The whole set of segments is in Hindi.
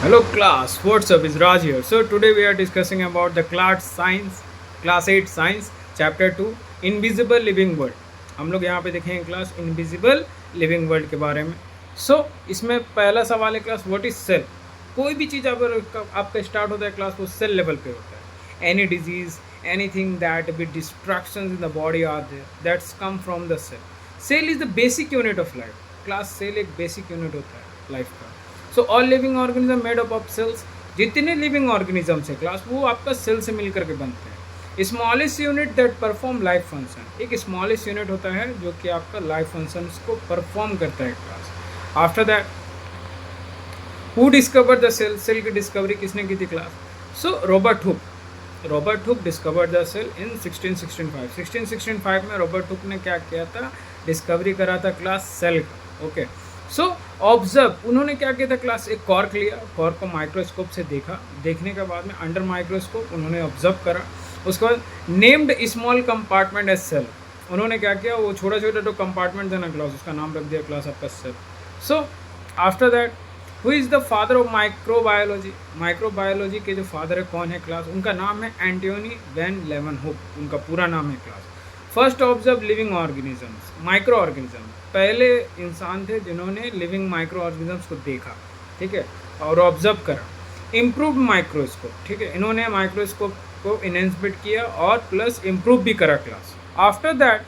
Hello class, what's up? Is Raj here. So today we are discussing about the class 8 science, chapter 2, Invisible Living World. हम लोग यहाँ पे देखेंगे क्लास इनविजिबल लिविंग वर्ल्ड के बारे में. इसमें पहला सवाल है क्लास व्हाट इज सेल. कोई भी चीज़ अगर आपका स्टार्ट होता है क्लास वो सेल लेवल पे होता है. Any disease, anything that with destructions in the body are there that's come from the cell. Cell is the basic unit of life. Class cell एक बेसिक यूनिट होता है लाइफ का. So all living organism made up of cells. जितने लिविंग ऑर्गेनिज्म्स है क्लास वो आपका सेल से मिलकर के बनते हैं. Smallest unit that perform life function. एक स्मॉलेस्ट यूनिट होता है जो कि आपका लाइफ फंक्शन को परफॉर्म करता है class. After that who discover the cell. Cell की डिस्कवरी किसने की थी class. So Robert Hooke discovered the cell in 1665. 1665 में रॉबर्ट हुक ने क्या किया था, डिस्कवरी करा था क्लास सेल का. ओके. सो ऑब्जर्व, उन्होंने क्या किया था क्लास, एक कॉर्क लिया, कॉर्क को माइक्रोस्कोप से देखा, देखने के बाद में अंडर माइक्रोस्कोप उन्होंने ऑब्जर्व करा. उसके बाद named small compartment as cell. उन्होंने क्या किया, वो छोटा छोटा जो कंपार्टमेंट है ना क्लास, उसका नाम रख दिया क्लास आपका cell. So after that who is the father of microbiology. Microbiology के जो फादर है कौन है क्लास, उनका नाम है एंटोनी वैन लेवनहुक. उनका पूरा नाम है class. First observe living organisms, micro organism. पहले इंसान थे जिन्होंने लिविंग माइक्रो ऑर्गेनिजम्स को देखा, ठीक है, और ऑब्जर्व करा. इम्प्रूव्ड माइक्रोस्कोप, ठीक है, इन्होंने माइक्रोस्कोप को इनहेंसमेंट किया और प्लस इम्प्रूव भी करा class. After that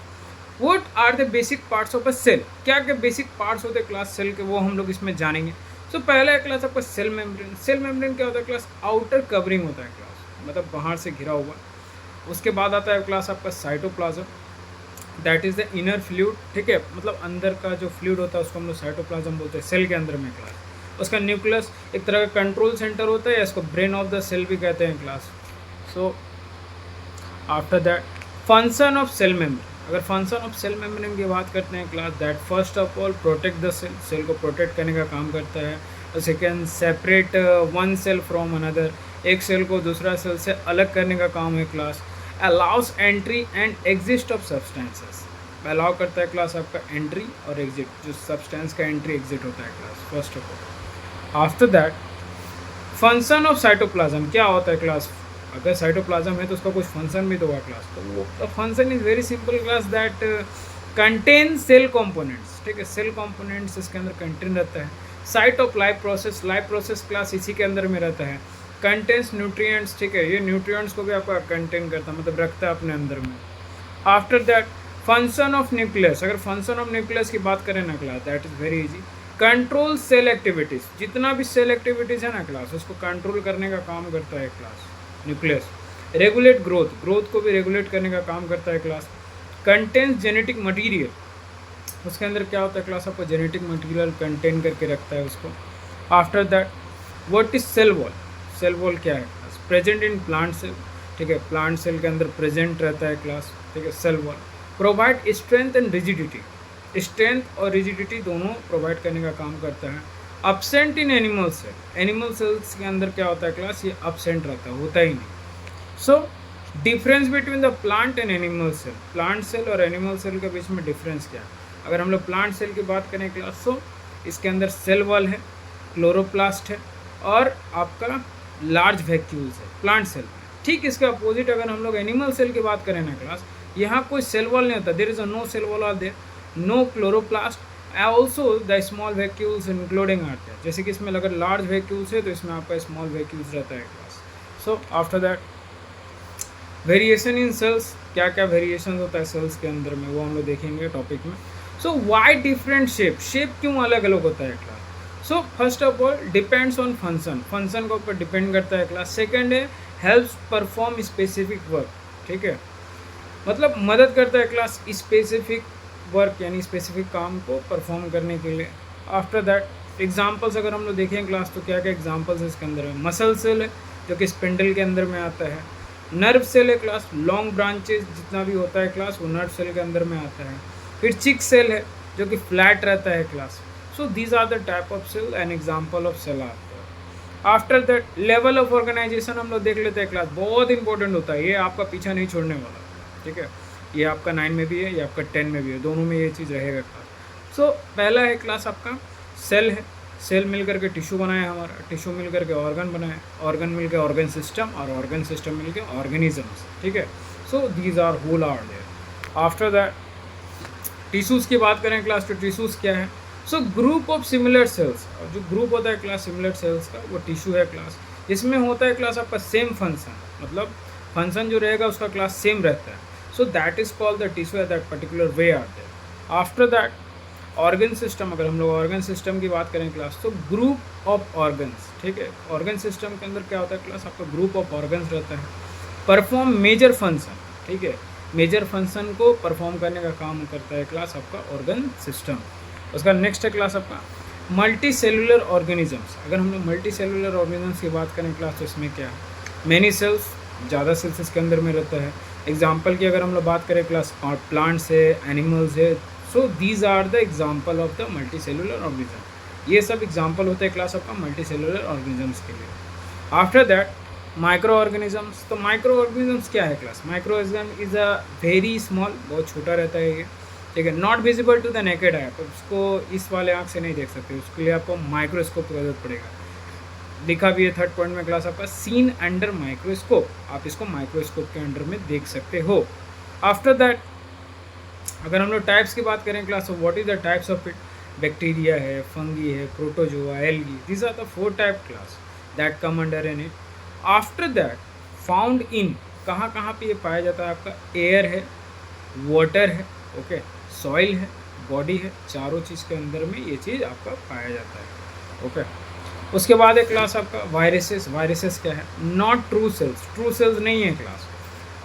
what are the basic parts of a cell. क्या क्या बेसिक पार्ट्स होते हैं क्लास सेल के, वो हम लोग इसमें जानेंगे. पहला है क्लास आपका सेल मेम्ब्रेन. सेल मेम्ब्रेन क्या होता है क्लास, आउटर कवरिंग होता है क्लास, मतलब बाहर से घिरा हुआ. उसके बाद आता है क्लास आपका cytoplasm, that is the inner fluid, ठीक है, मतलब अंदर का जो फ्लूइड होता है उसको हम लोग साइटोप्लाज्म बोलते हैं, सेल के अंदर में क्लास. उसका न्यूक्लियस एक तरह का कंट्रोल सेंटर होता है, या इसको ब्रेन ऑफ द सेल भी कहते हैं class. So after that function of cell membrane. अगर फंक्शन ऑफ सेल मेम्ब्रेन की बात करते हैं class, that first of all protect the cell. Cell को प्रोटेक्ट करने का काम करता है. Second separate one cell from another. एक सेल को दूसरा सेल से अलग करने का काम है class. Allows entry and exit of substances. Allow करता है क्लास आपका एंट्री और एग्जिट, जो सब्सटेंस का एंट्री एग्जिट होता है class first of all. After that function of cytoplasm. क्या होता है क्लास, अगर साइटोप्लाज्म है तो उसका कुछ फंक्शन भी तो होगा क्लास. तो वो function is very simple class, that contain cell components, ठीक है, सेल कंपोनेंट्स इसके अंदर कंटेन रहता है. Site of life process. Life process class इसी के अंदर में रहता है. कंटेंस न्यूट्रिएंट्स, ठीक है, ये न्यूट्रिएंट्स को भी आपका कंटेन करता है, मतलब रखता है अपने अंदर में. After that function of nucleus. अगर फंक्शन ऑफ न्यूक्लियस की बात करें ना class, that is very easy. Control cell activities. जितना भी सेल एक्टिविटीज़ है ना क्लास, उसको कंट्रोल करने का काम करता है class nucleus. Regulate growth. Growth को भी रेगुलेट करने का काम करता है क्लास. Contains genetic material. उसके अंदर क्या होता है क्लास, आपको जेनेटिक मटीरियल कंटेन करके रखता है उसको. After that what is cell wall. Cell wall क्या है class, present in plant cell, ठीक है, प्लांट सेल के अंदर प्रेजेंट रहता है क्लास, ठीक है. Cell wall provide strength and rigidity. Strength और रिजिडिटी दोनों प्रोवाइड करने का काम करता है. Absent in animal cell. Animal cells के अंदर क्या होता है क्लास, ये अपसेंट रहता है, होता ही नहीं. So difference between the plant and animal cell. Plant cell और एनिमल सेल के बीच में डिफरेंस क्या है. अगर हम लोग प्लांट सेल की बात करें क्लास, तो इसके अंदर सेल वॉल है, क्लोरोप्लास्ट है और आपका लार्ज वैक्यूल्स है प्लांट सेल. ठीक इसके अपोजिट अगर हम लोग एनिमल सेल की बात करें ना क्लास, यहाँ कोई सेल वॉल नहीं होता. There is a no cell wall are there, no chloroplast, also the small vacuoles including are there. जैसे कि इसमें अगर लार्ज वैक्यूल्स है तो इसमें आपका स्मॉल वैक्यूल्स रहता है class. So after that variation in cells. क्या क्या वेरिएशन होता है सेल्स के अंदर में, वो हम लोग देखेंगे टॉपिक में. सो वाई डिफरेंट शेप. शेप क्यों अलग अलग होता है class. So first of all depends on function. Function के ऊपर डिपेंड करता है क्लास. सेकेंड है हेल्प्स परफॉर्म स्पेसिफिक वर्क, ठीक है, मतलब मदद करता है क्लास स्पेसिफिक वर्क यानी स्पेसिफिक काम को परफॉर्म करने के लिए. आफ्टर दैट एग्जांपल्स अगर हम लोग देखें क्लास, तो क्या क्या एग्जांपल्स इसके अंदर है. मसल सेल है जो कि स्पिंडल के अंदर में आता है. नर्व सेल है क्लास, लॉन्ग ब्रांचेस जितना भी होता है क्लास वो नर्व सेल के अंदर में आता है. फिर चिक सेल है जो कि फ्लैट रहता है class. So these are the type of cell and example of cell are. After that level of organisation हम लोग देख लेते हैं क्लास, बहुत इंपॉर्टेंट होता है, ये आपका पीछा नहीं छोड़ने वाला, ठीक है. ये आपका 9 में भी है, ये आपका 10 में भी है, दोनों में ये चीज़ रहेगा क्लास. सो पहला है क्लास आपका सेल है. सेल मिल करके टिश्यू बनाया हमारा, टिश्यू मिल करके ऑर्गन बनाया, ऑर्गन मिल के ऑर्गन सिस्टम, और ऑर्गन सिस्टम मिल के ऑर्गेनिजम्स, ठीक है। So these are whole are there. After that tissues की बात करें क्लास, तो टिश्यूज़ क्या है? So group of similar cells, और जो ग्रुप होता है क्लास सिमिलर सेल्स का, वो टिश्यू है क्लास। इसमें होता है क्लास आपका सेम फंक्शन, मतलब फंक्शन जो रहेगा उसका क्लास सेम रहता है। So that is called the tissue at that particular way are there. After that organ system, अगर हम लोग ऑर्गन सिस्टम की बात करें क्लास, तो ग्रुप ऑफ ऑर्गन्स, ठीक है। ऑर्गन सिस्टम के अंदर क्या होता है क्लास, आपका ग्रुप ऑफ ऑर्गन्स रहता है, परफॉर्म मेजर फंक्शन, ठीक है। मेजर फंक्शन को परफॉर्म करने का काम करता है क्लास आपका ऑर्गन सिस्टम। उसका नेक्स्ट है क्लास आपका मल्टी सेलुलर ऑर्गेनिजम्स। अगर हम लोग मल्टी सेलुलर ऑर्गेनिजम्स की बात करें क्लास, तो इसमें क्या है, मैनी सेल्स, ज़्यादा सेल्स इसके अंदर में रहता है। एग्जाम्पल की अगर हम लोग बात करें क्लास, प्लांट्स है, एनिमल्स है, so these are the example of the multi cellular organism. ये सब एग्जाम्पल होते हैं क्लास आपका मल्टी सेलुलर ऑर्गेनिजम्स के लिए। After that micro organisms. तो माइक्रो ऑर्गेनिजम्स क्या है class? Micro organism is a very small, बहुत छोटा रहता है ये, ठीक है। Not visible to the naked eye, आप उसको इस वाले आँख से नहीं देख सकते, उसके लिए आपको माइक्रोस्कोप की जरूरत पड़ेगा। लिखा भी है थर्ड पॉइंट में क्लास आपका सीन अंडर माइक्रोस्कोप, आप इसको माइक्रोस्कोप के अंडर में देख सकते हो। आफ्टर दैट अगर हम लोग टाइप्स की बात करें क्लास, तो what is the types of it? Bacteria है, फंगी है, protozoa, algae, this are the 4 type class that come under in it. After that found in, कहाँ कहाँ पे ये पाया जाता है आपका? एयर है, वाटर है, ओके, सॉइल है, बॉडी है, चारों चीज़ के अंदर में ये चीज़ आपका पाया जाता है, ओके। उसके बाद है क्लास आपका वायरसेस। वायरसेस क्या है? Not true cells, true cells नहीं है क्लास,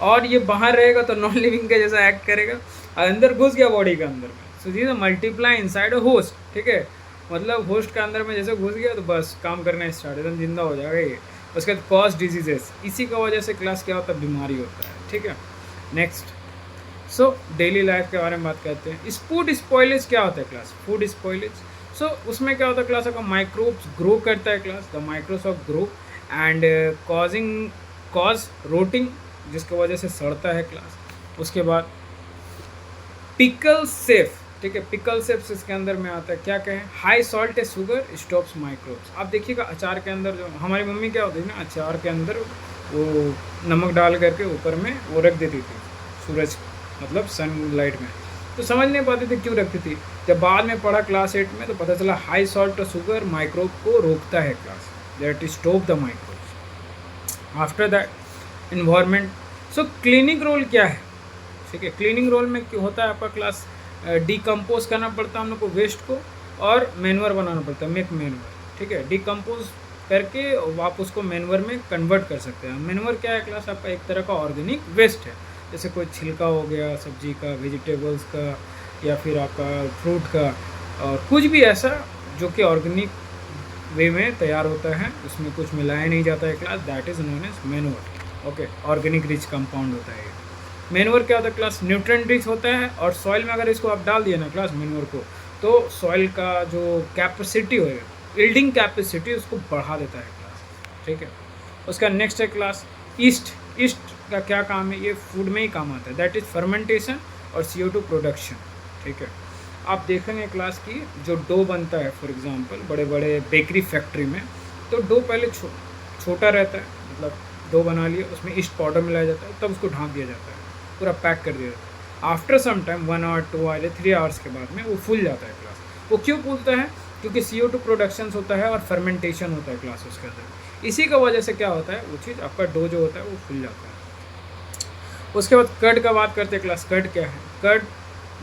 और ये बाहर रहेगा तो नॉन लिविंग के जैसा एक्ट करेगा, अंदर घुस गया बॉडी के अंदर में, so this multiply inside a host, ठीक है। मतलब होस्ट के अंदर में जैसे घुस गया तो बस काम करना स्टार्ट, एकदम जिंदा हो जाएगा ये। उसके बाद कॉज डिजीजेस, इसी का वजह से क्लास क्या होता है? बीमारी होता है, ठीक है। नेक्स्ट, सो डेली लाइफ के बारे में बात करते हैं। फूड स्पॉइलेज क्या होता है क्लास? फूड स्पॉइलेज, सो उसमें क्या होता है क्लास आपका? माइक्रोब्स ग्रो करता है class, the microbes of grow and cause rotting, जिसकी वजह से सड़ता है क्लास। उसके बाद पिकल सेफ, ठीक है, पिकल सेफ इसके अंदर में आता है। क्या कहें? High salt sugar stops microbes. आप देखिएगा अचार के अंदर, जो हमारी मम्मी क्या होती है ना, अचार के अंदर वो नमक डाल करके ऊपर में वो रख देती थी, सूरज मतलब सनलाइट में, तो समझ नहीं पाती थी क्यों रखती थी। जब बाद में पढ़ा क्लास 8 में तो पता चला हाई सॉल्ट शुगर माइक्रोब को रोकता है class, that is stop the microbes. After that environment. So cleaning role क्या है? ठीक है, क्लीनिंग रोल में क्या होता है आपका क्लास? डिकम्पोज करना पड़ता है हम लोग को वेस्ट को, और मैन्योर बनाना पड़ता है, मेक मैन्योर, ठीक है। डिकम्पोज करके आप उसको मैन्योर में कन्वर्ट कर सकते हैं। मैन्योर क्या है क्लास? आपका एक तरह का ऑर्गेनिक वेस्ट है, जैसे कोई छिलका हो गया सब्जी का, वेजिटेबल्स का, या फिर आपका फ्रूट का, और कुछ भी ऐसा जो कि ऑर्गेनिक वे में तैयार होता है, उसमें कुछ मिलाया नहीं जाता है class, that is known as manure, okay. Organic rich compound होता है। मैन्योर क्या होता है क्लास? न्यूट्रिएंट रिच होता है, और सॉइल में अगर इसको आप डाल दिए ना क्लास मैन्योर को, तो सॉइल का जो कैपेसिटी होएगा, यील्डिंग कैपेसिटी, उसको बढ़ा देता है क्लास, ठीक है। उसका नेक्स्ट है क्लास ईस्ट। ईस्ट का क्या काम है? ये फूड में ही काम आता है, दैट इज़ फर्मेंटेशन और CO2 प्रोडक्शन, ठीक है। आप देखेंगे क्लास की जो डो बनता है, फॉर एग्जांपल बड़े बड़े बेकरी फैक्ट्री में, तो डो पहले छोटा रहता है, मतलब डो बना लिया, उसमें ईस्ट पाउडर मिलाया जाता है, तब उसको ढाँक दिया जाता है, पूरा पैक कर दिया जाता है। After some time 1 hour 2 hour 3 hours के बाद में वो फूल जाता है क्लास। वो क्यों फूलता है? क्योंकि CO2 प्रोडक्शन होता है और फर्मेंटेशन होता है क्लास उसके अंदर। इसी का वजह से क्या होता है, वो चीज़ आपका डो जो होता है वो फूल जाता है। उसके बाद कर्ड का बात करते हैं क्लास। कर्ड क्या है? कर्ड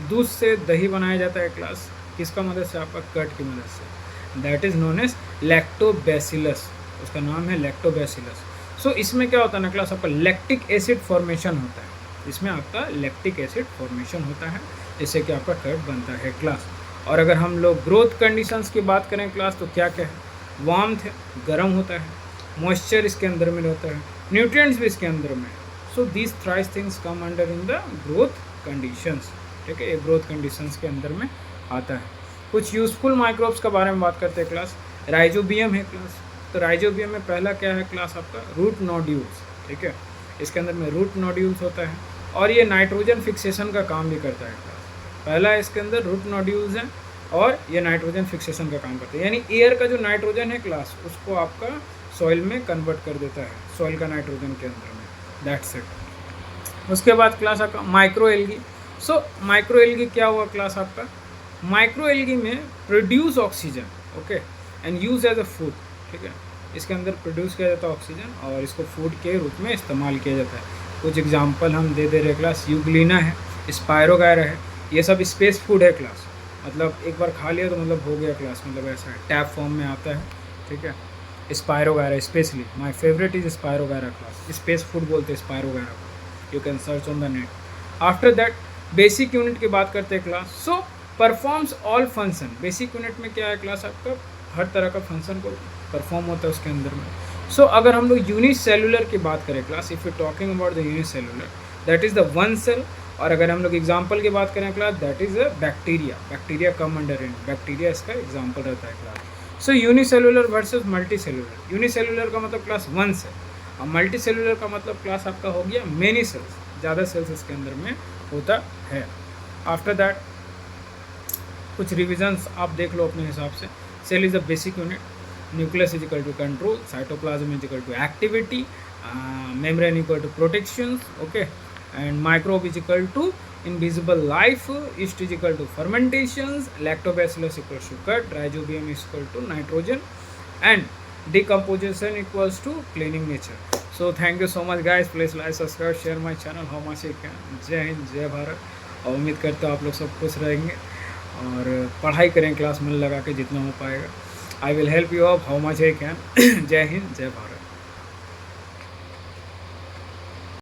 दूध से दही बनाया जाता है क्लास, किसका मदद से? आपका कर्ड की मदद से, that is known as lactobacillus, उसका नाम है लैक्टोबैसिलस। सो इसमें क्या होता है ना क्लास, आपका लैक्टिक एसिड फॉर्मेशन होता है, इसमें आपका लैक्टिक एसिड फॉर्मेशन होता है, जिससे कि आपका कर्ड बनता है क्लास। और अगर हम लोग ग्रोथ कंडीशंस की बात करें क्लास, तो क्या क्या है? वार्मथ है, गर्म होता है, मॉइस्चर इसके अंदर में रहता है, न्यूट्रिएंट्स भी इसके अंदर में। So these thrice things come under in the growth conditions, ठीक है, ये ग्रोथ कंडीशंस के अंदर में आता है। कुछ यूजफुल माइक्रोब्स के बारे में बात करते हैं क्लास। राइजोबियम है क्लास, तो राइजोबियम में पहला क्या है क्लास आपका? रूट नोड्यूल्स, ठीक है, इसके अंदर में रूट नोड्यूल्स होता है, और ये नाइट्रोजन फिक्सेशन का काम भी करता है क्लास। पहला इसके अंदर रूट नोड्यूल्स हैं, और ये नाइट्रोजन फिक्सेशन का काम करते हैं, यानी एयर का जो नाइट्रोजन है क्लास उसको आपका सॉइल में कन्वर्ट कर देता है, सॉइल का नाइट्रोजन के अंदर में, दैट्स इट। उसके बाद क्लास आपका micro algae. So micro algae क्या हुआ क्लास आपका, माइक्रो एल्गी में produce oxygen, okay, and use as a food, ठीक है, इसके अंदर प्रोड्यूस किया जाता है ऑक्सीजन और इसको फूड के रूप में इस्तेमाल किया जाता है। कुछ एग्जांपल हम दे रहे क्लास, यूग्लिना है, स्पायरोगायरा है, ये सब स्पेस फूड है क्लास, मतलब एक बार खा लिया तो मतलब हो गया क्लास, मतलब ऐसा है, टैप फॉर्म में आता है, ठीक है। Spirogyra specially my favourite is spirogyra class, space food बोलते हैं स्पायरोगायरा को, you can search on the net. After that basic unit की बात करते हैं class. So performs all function, basic unit में क्या है क्लास आपका, हर तरह का फंक्शन को परफॉर्म होता है उसके अंदर में। सो अगर हम लोग यूनिसेलुलर की बात करें class, if you talking about the unicellular that is the one cell, और अगर हम लोग एग्जाम्पल की बात करें class that is a bacteria, bacteria come under in, bacteria इसका एग्जाम्पल रहता है class. So unicellular versus multicellular, unicellular का मतलब क्लास वन सेल और मल्टी सेलुलर का मतलब क्लास आपका हो गया मेनी सेल्स, ज़्यादा सेल्स इसके अंदर में होता है। आफ्टर दैट कुछ रिविजन्स आप देख लो अपने हिसाब से। Cell is the basic unit, nucleus is equal to control, cytoplasm is equal to activity, membrane equal to protection, okay, and microbe is equal to invisible life, yeast is equal to fermentations, lactobacillus equals to gut, rhizobium is equal to nitrogen, and decomposition equals to cleaning nature. So thank you so much guys, please like, subscribe, share my channel how much you can. जय हिंद, जय भारत, और उम्मीद करता हूँ आप लोग सब खुश रहेंगे और पढ़ाई करें क्लास मन लगा के जितना हो पाएगा। I will help you up how much I can. जय हिंद, जय भारत।